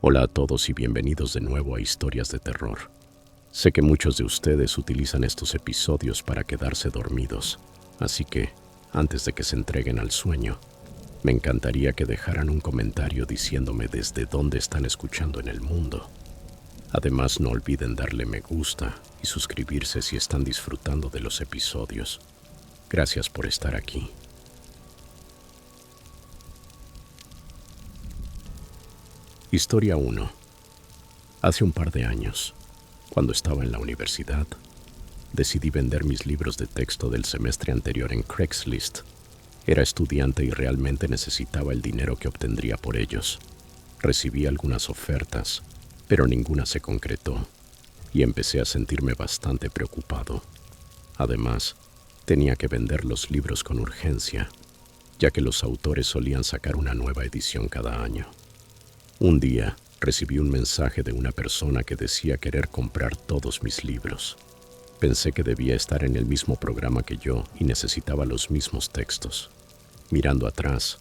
Hola a todos y bienvenidos de nuevo a Historias de Terror. Sé que muchos de ustedes utilizan estos episodios para quedarse dormidos, así que, antes de que se entreguen al sueño, me encantaría que dejaran un comentario diciéndome desde dónde están escuchando en el mundo. Además, no olviden darle me gusta y suscribirse si están disfrutando de los episodios. Gracias por estar aquí. Historia 1. Hace un par de años, cuando estaba en la universidad, decidí vender mis libros de texto del semestre anterior en Craigslist. Era estudiante y realmente necesitaba el dinero que obtendría por ellos. Recibí algunas ofertas, pero ninguna se concretó, y empecé a sentirme bastante preocupado. Además, tenía que vender los libros con urgencia, ya que los autores solían sacar una nueva edición cada año. Un día, recibí un mensaje de una persona que decía querer comprar todos mis libros. Pensé que debía estar en el mismo programa que yo y necesitaba los mismos textos. Mirando atrás,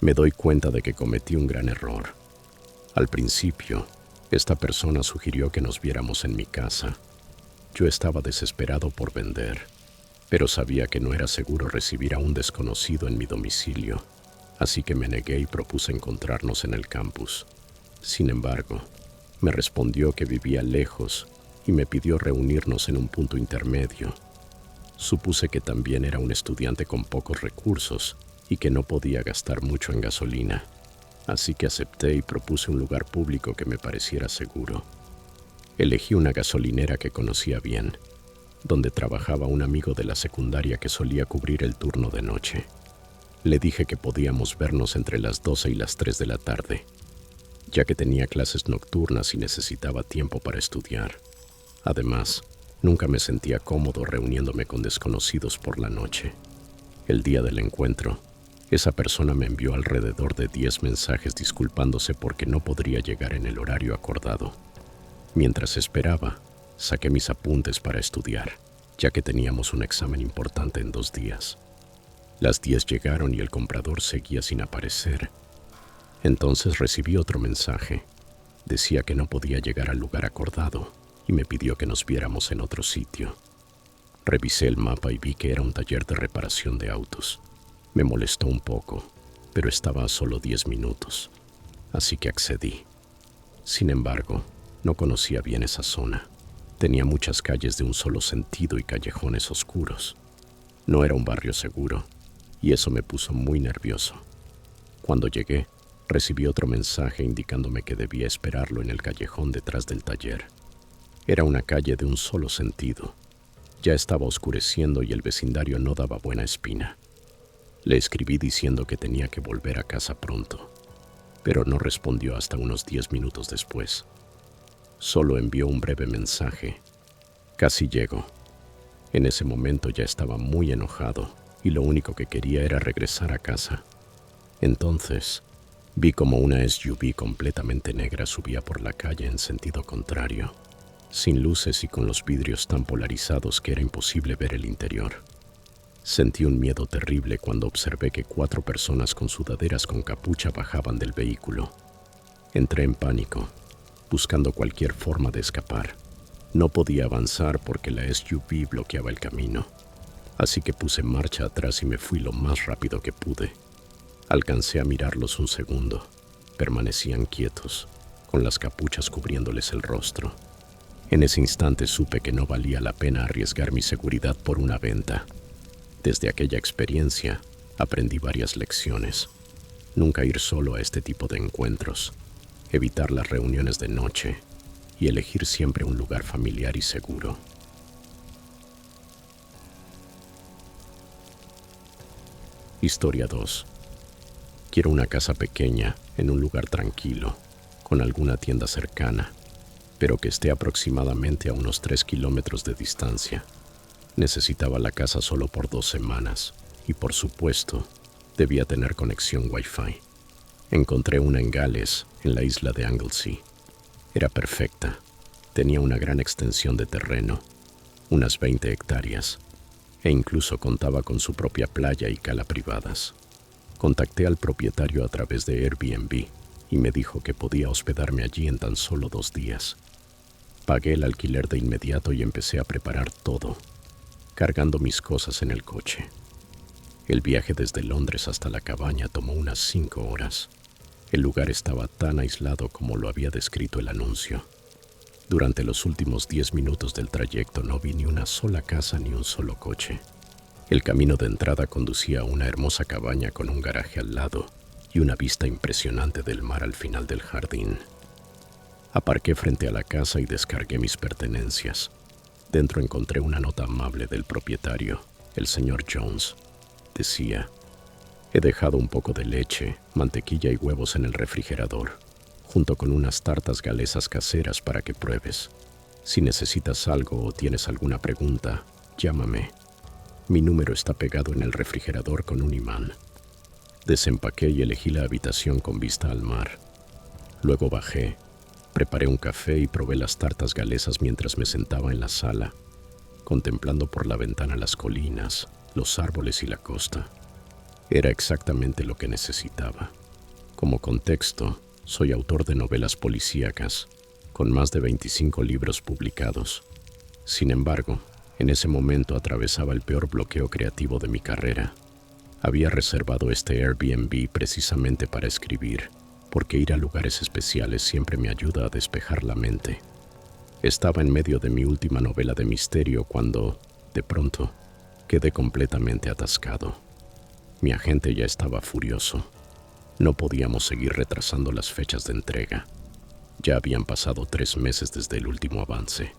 me doy cuenta de que cometí un gran error. Al principio, esta persona sugirió que nos viéramos en mi casa. Yo estaba desesperado por vender, pero sabía que no era seguro recibir a un desconocido en mi domicilio, así que me negué y propuse encontrarnos en el campus. Sin embargo, me respondió que vivía lejos y me pidió reunirnos en un punto intermedio. Supuse que también era un estudiante con pocos recursos y que no podía gastar mucho en gasolina, así que acepté y propuse un lugar público que me pareciera seguro. Elegí una gasolinera que conocía bien, donde trabajaba un amigo de la secundaria que solía cubrir el turno de noche. Le dije que podíamos vernos entre las 12 y las 3 de la tarde, ya que tenía clases nocturnas y necesitaba tiempo para estudiar. Además, nunca me sentía cómodo reuniéndome con desconocidos por la noche. El día del encuentro, esa persona me envió alrededor de 10 mensajes disculpándose porque no podría llegar en el horario acordado. Mientras esperaba, saqué mis apuntes para estudiar, ya que teníamos un examen importante en 2 días. Las 10 llegaron y el comprador seguía sin aparecer. Entonces recibí otro mensaje. Decía que no podía llegar al lugar acordado y me pidió que nos viéramos en otro sitio. Revisé el mapa y vi que era un taller de reparación de autos. Me molestó un poco, pero estaba a solo 10 minutos, así que accedí. Sin embargo, no conocía bien esa zona. Tenía muchas calles de un solo sentido y callejones oscuros. No era un barrio seguro, y eso me puso muy nervioso. Cuando llegué, recibí otro mensaje indicándome que debía esperarlo en el callejón detrás del taller. Era una calle de un solo sentido. Ya estaba oscureciendo y el vecindario no daba buena espina. Le escribí diciendo que tenía que volver a casa pronto, pero no respondió hasta unos 10 minutos después. Solo envió un breve mensaje. Casi llego. En ese momento ya estaba muy enojado y lo único que quería era regresar a casa. Entonces, vi como una SUV completamente negra subía por la calle en sentido contrario, sin luces y con los vidrios tan polarizados que era imposible ver el interior. Sentí un miedo terrible cuando observé que 4 personas con sudaderas con capucha bajaban del vehículo. Entré en pánico, buscando cualquier forma de escapar. No podía avanzar porque la SUV bloqueaba el camino, así que puse marcha atrás y me fui lo más rápido que pude. Alcancé a mirarlos un segundo. Permanecían quietos, con las capuchas cubriéndoles el rostro. En ese instante supe que no valía la pena arriesgar mi seguridad por una venta. Desde aquella experiencia, aprendí varias lecciones. Nunca ir solo a este tipo de encuentros, evitar las reuniones de noche y elegir siempre un lugar familiar y seguro. Historia 2. Quiero una casa pequeña, en un lugar tranquilo, con alguna tienda cercana, pero que esté aproximadamente a unos 3 kilómetros de distancia. Necesitaba la casa solo por 2 semanas y, por supuesto, debía tener conexión Wi-Fi. Encontré una en Gales, en la isla de Anglesey. Era perfecta. Tenía una gran extensión de terreno, unas 20 hectáreas, e incluso contaba con su propia playa y cala privadas. Contacté al propietario a través de Airbnb y me dijo que podía hospedarme allí en tan solo 2 días. Pagué el alquiler de inmediato y empecé a preparar todo, cargando mis cosas en el coche. El viaje desde Londres hasta la cabaña tomó unas 5 horas. El lugar estaba tan aislado como lo había descrito el anuncio. Durante los últimos 10 minutos del trayecto no vi ni una sola casa ni un solo coche. El camino de entrada conducía a una hermosa cabaña con un garaje al lado y una vista impresionante del mar al final del jardín. Aparqué frente a la casa y descargué mis pertenencias. Dentro encontré una nota amable del propietario, el señor Jones. Decía: he dejado un poco de leche, mantequilla y huevos en el refrigerador, junto con unas tartas galesas caseras para que pruebes. Si necesitas algo o tienes alguna pregunta, llámame. Mi número está pegado en el refrigerador con un imán. Desempaqué y elegí la habitación con vista al mar. Luego bajé, preparé un café y probé las tartas galesas mientras me sentaba en la sala, contemplando por la ventana las colinas, los árboles y la costa. Era exactamente lo que necesitaba. Como contexto, soy autor de novelas policíacas, con más de 25 libros publicados. Sin embargo, en ese momento atravesaba el peor bloqueo creativo de mi carrera. Había reservado este Airbnb precisamente para escribir, porque ir a lugares especiales siempre me ayuda a despejar la mente. Estaba en medio de mi última novela de misterio cuando, de pronto, quedé completamente atascado. Mi agente ya estaba furioso. No podíamos seguir retrasando las fechas de entrega. Ya habían pasado 3 meses desde el último avance.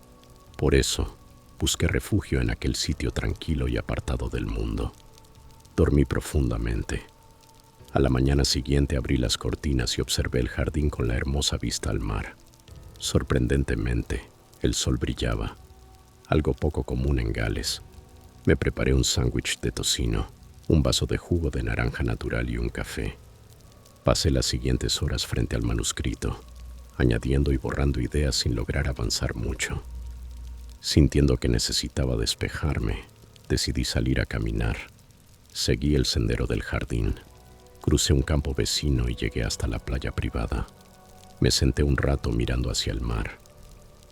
Por eso, busqué refugio en aquel sitio tranquilo y apartado del mundo. Dormí profundamente. A la mañana siguiente abrí las cortinas y observé el jardín con la hermosa vista al mar. Sorprendentemente, el sol brillaba, algo poco común en Gales. Me preparé un sándwich de tocino, un vaso de jugo de naranja natural y un café. Pasé las siguientes horas frente al manuscrito, añadiendo y borrando ideas sin lograr avanzar mucho. Sintiendo que necesitaba despejarme, decidí salir a caminar. Seguí el sendero del jardín, crucé un campo vecino y llegué hasta la playa privada. Me senté un rato mirando hacia el mar.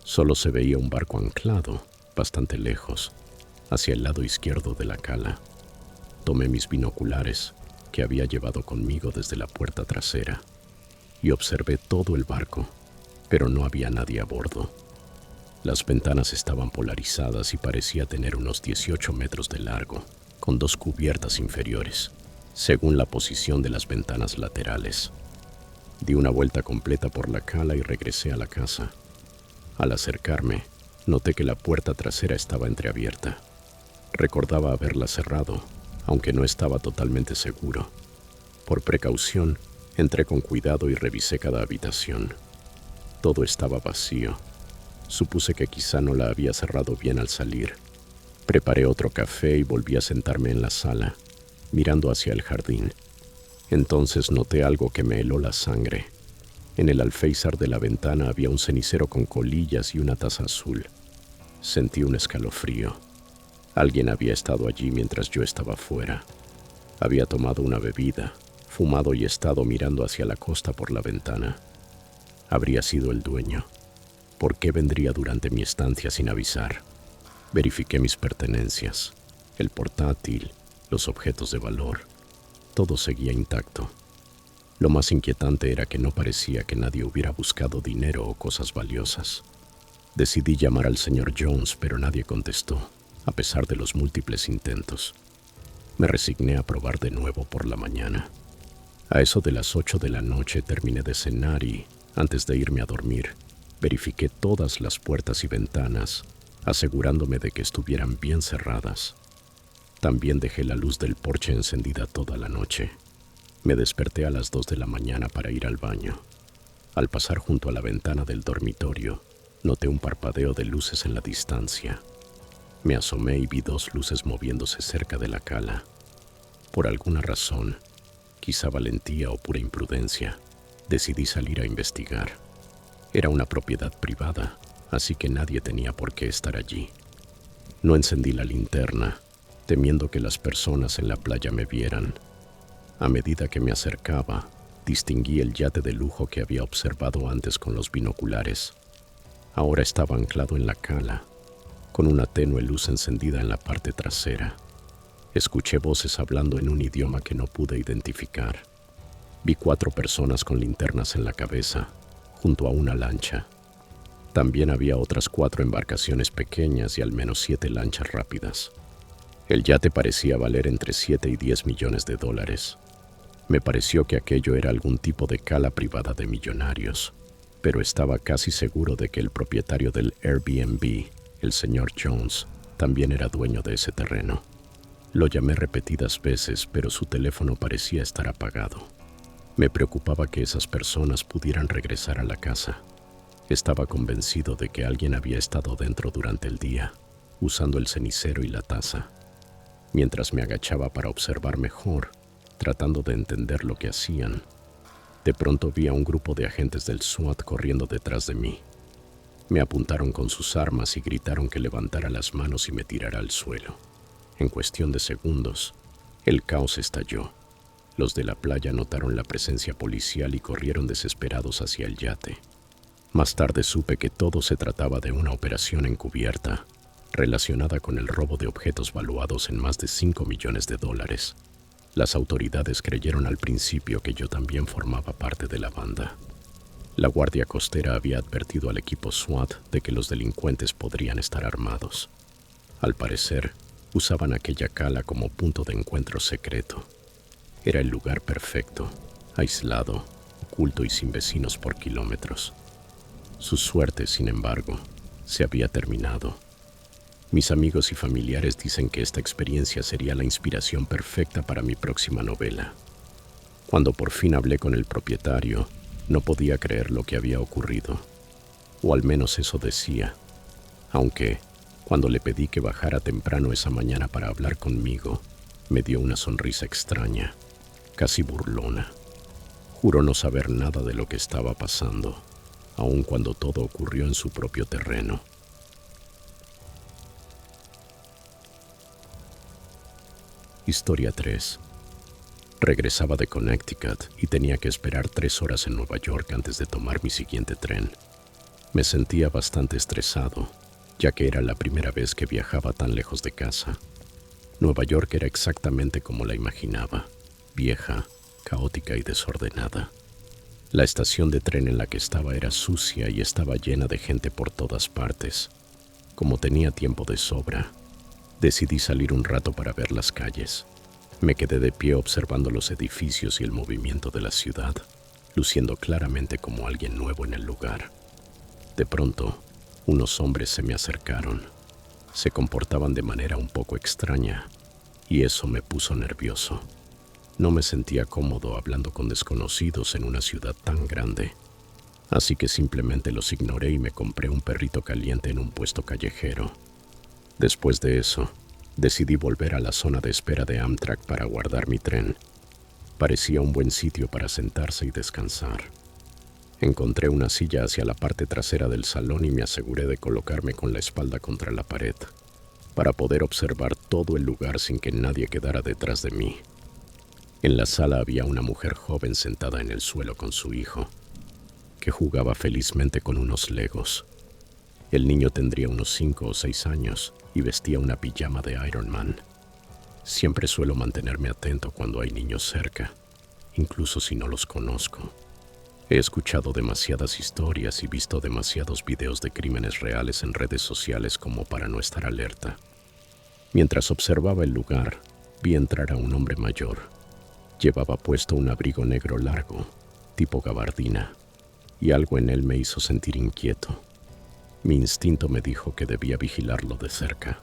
Solo se veía un barco anclado, bastante lejos, hacia el lado izquierdo de la cala. Tomé mis binoculares, que había llevado conmigo desde la puerta trasera, y observé todo el barco, pero no había nadie a bordo. Las ventanas estaban polarizadas y parecía tener unos 18 metros de largo, con 2 cubiertas inferiores, según la posición de las ventanas laterales. Di una vuelta completa por la cala y regresé a la casa. Al acercarme, noté que la puerta trasera estaba entreabierta. Recordaba haberla cerrado, aunque no estaba totalmente seguro. Por precaución, entré con cuidado y revisé cada habitación. Todo estaba vacío. Supuse que quizá no la había cerrado bien al salir. Preparé otro café y volví a sentarme en la sala, mirando hacia el jardín. Entonces noté algo que me heló la sangre. En el alféizar de la ventana había un cenicero con colillas y una taza azul. Sentí un escalofrío. Alguien había estado allí mientras yo estaba fuera. Había tomado una bebida, fumado y estado mirando hacia la costa por la ventana. Habría sido el dueño. ¿Por qué vendría durante mi estancia sin avisar? Verifiqué mis pertenencias, el portátil, los objetos de valor. Todo seguía intacto. Lo más inquietante era que no parecía que nadie hubiera buscado dinero o cosas valiosas. Decidí llamar al señor Jones, pero nadie contestó, a pesar de los múltiples intentos. Me resigné a probar de nuevo por la mañana. A eso de las 8 de la noche terminé de cenar y, antes de irme a dormir, verifiqué todas las puertas y ventanas, asegurándome de que estuvieran bien cerradas. También dejé la luz del porche encendida toda la noche. Me desperté a las 2 de la mañana para ir al baño. Al pasar junto a la ventana del dormitorio, noté un parpadeo de luces en la distancia. Me asomé y vi 2 luces moviéndose cerca de la cala. Por alguna razón, quizá valentía o pura imprudencia, decidí salir a investigar. Era una propiedad privada, así que nadie tenía por qué estar allí. No encendí la linterna, temiendo que las personas en la playa me vieran. A medida que me acercaba, Distinguí el yate de lujo que había observado antes con los binoculares. Ahora estaba anclado en la cala, con una tenue luz encendida en la parte trasera. Escuché voces hablando en un idioma que no pude identificar. Vi 4 personas con linternas en la cabeza, junto a una lancha. También había otras 4 embarcaciones pequeñas y al menos 7 lanchas rápidas. El yate parecía valer entre 7 y 10 millones de dólares. Me pareció que aquello era algún tipo de cala privada de millonarios, pero estaba casi seguro de que el propietario del Airbnb, el señor Jones, también era dueño de ese terreno. Lo llamé repetidas veces, pero su teléfono parecía estar apagado. Me preocupaba que esas personas pudieran regresar a la casa. Estaba convencido de que alguien había estado dentro durante el día, usando el cenicero y la taza. Mientras me agachaba para observar mejor, tratando de entender lo que hacían, de pronto vi a un grupo de agentes del SWAT corriendo detrás de mí. Me apuntaron con sus armas y gritaron que levantara las manos y me tirara al suelo. En cuestión de segundos, el caos estalló. Los de la playa notaron la presencia policial y corrieron desesperados hacia el yate. Más tarde supe que todo se trataba de una operación encubierta, relacionada con el robo de objetos valuados en más de 5 millones de dólares. Las autoridades creyeron al principio que yo también formaba parte de la banda. La Guardia Costera había advertido al equipo SWAT de que los delincuentes podrían estar armados. Al parecer, usaban aquella cala como punto de encuentro secreto. Era el lugar perfecto, aislado, oculto y sin vecinos por kilómetros. Su suerte, sin embargo, se había terminado. Mis amigos y familiares dicen que esta experiencia sería la inspiración perfecta para mi próxima novela. Cuando por fin hablé con el propietario, no podía creer lo que había ocurrido. O al menos eso decía. Aunque, cuando le pedí que bajara temprano esa mañana para hablar conmigo, me dio una sonrisa extraña, casi burlona. Juró no saber nada de lo que estaba pasando, aun cuando todo ocurrió en su propio terreno. Historia 3. Regresaba de Connecticut y tenía que esperar 3 horas en Nueva York antes de tomar mi siguiente tren. Me sentía bastante estresado, ya que era la primera vez que viajaba tan lejos de casa. Nueva York era exactamente como la imaginaba, vieja, caótica y desordenada. La estación de tren en la que estaba era sucia y estaba llena de gente por todas partes. Como tenía tiempo de sobra, decidí salir un rato para ver las calles. Me quedé de pie observando los edificios y el movimiento de la ciudad, luciendo claramente como alguien nuevo en el lugar. De pronto, unos hombres se me acercaron. Se comportaban de manera un poco extraña, y eso me puso nervioso. No me sentía cómodo hablando con desconocidos en una ciudad tan grande, así que simplemente los ignoré y me compré un perrito caliente en un puesto callejero. Después de eso, decidí volver a la zona de espera de Amtrak para guardar mi tren. Parecía un buen sitio para sentarse y descansar. Encontré una silla hacia la parte trasera del salón y me aseguré de colocarme con la espalda contra la pared, para poder observar todo el lugar sin que nadie quedara detrás de mí. En la sala había una mujer joven sentada en el suelo con su hijo, que jugaba felizmente con unos legos. El niño tendría unos 5 o 6 años y vestía una pijama de Iron Man. Siempre suelo mantenerme atento cuando hay niños cerca, incluso si no los conozco. He escuchado demasiadas historias y visto demasiados videos de crímenes reales en redes sociales como para no estar alerta. Mientras observaba el lugar, vi entrar a un hombre mayor. Llevaba puesto un abrigo negro largo, tipo gabardina, y algo en él me hizo sentir inquieto. Mi instinto me dijo que debía vigilarlo de cerca.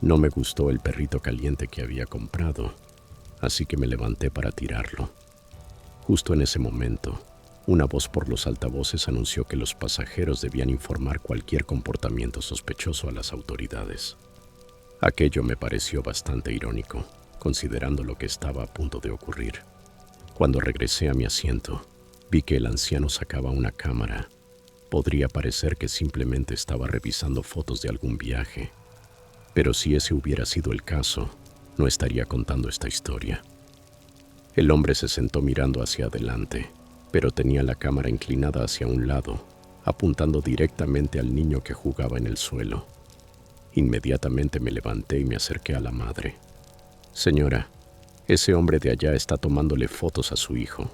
No me gustó el perrito caliente que había comprado, así que me levanté para tirarlo. Justo en ese momento, una voz por los altavoces anunció que los pasajeros debían informar cualquier comportamiento sospechoso a las autoridades. Aquello me pareció bastante irónico, considerando lo que estaba a punto de ocurrir. Cuando regresé a mi asiento, vi que el anciano sacaba una cámara. Podría parecer que simplemente estaba revisando fotos de algún viaje, pero si ese hubiera sido el caso, no estaría contando esta historia. El hombre se sentó mirando hacia adelante, pero tenía la cámara inclinada hacia un lado, apuntando directamente al niño que jugaba en el suelo. Inmediatamente me levanté y me acerqué a la madre. Señora, ese hombre de allá está tomándole fotos a su hijo,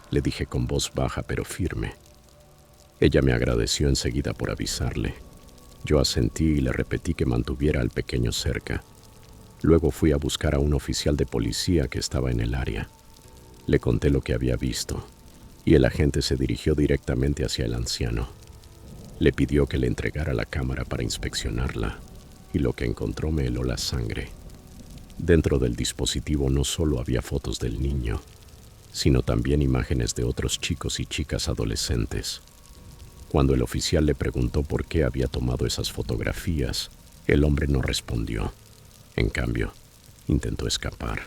le dije con voz baja pero firme. Ella me agradeció enseguida por avisarle. Yo asentí y le repetí que mantuviera al pequeño cerca. Luego fui a buscar a un oficial de policía que estaba en el área. Le conté lo que había visto, y el agente se dirigió directamente hacia el anciano. Le pidió que le entregara la cámara para inspeccionarla, y lo que encontró me heló la sangre. Dentro del dispositivo no solo había fotos del niño, sino también imágenes de otros chicos y chicas adolescentes. Cuando el oficial le preguntó por qué había tomado esas fotografías, el hombre no respondió. En cambio, intentó escapar.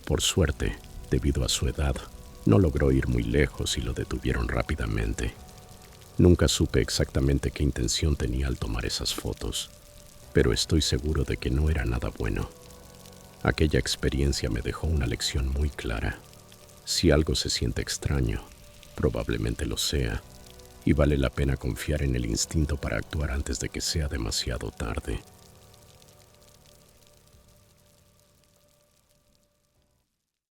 Por suerte, debido a su edad, no logró ir muy lejos y lo detuvieron rápidamente. Nunca supe exactamente qué intención tenía al tomar esas fotos, pero estoy seguro de que no era nada bueno. Aquella experiencia me dejó una lección muy clara. Si algo se siente extraño, probablemente lo sea, y vale la pena confiar en el instinto para actuar antes de que sea demasiado tarde.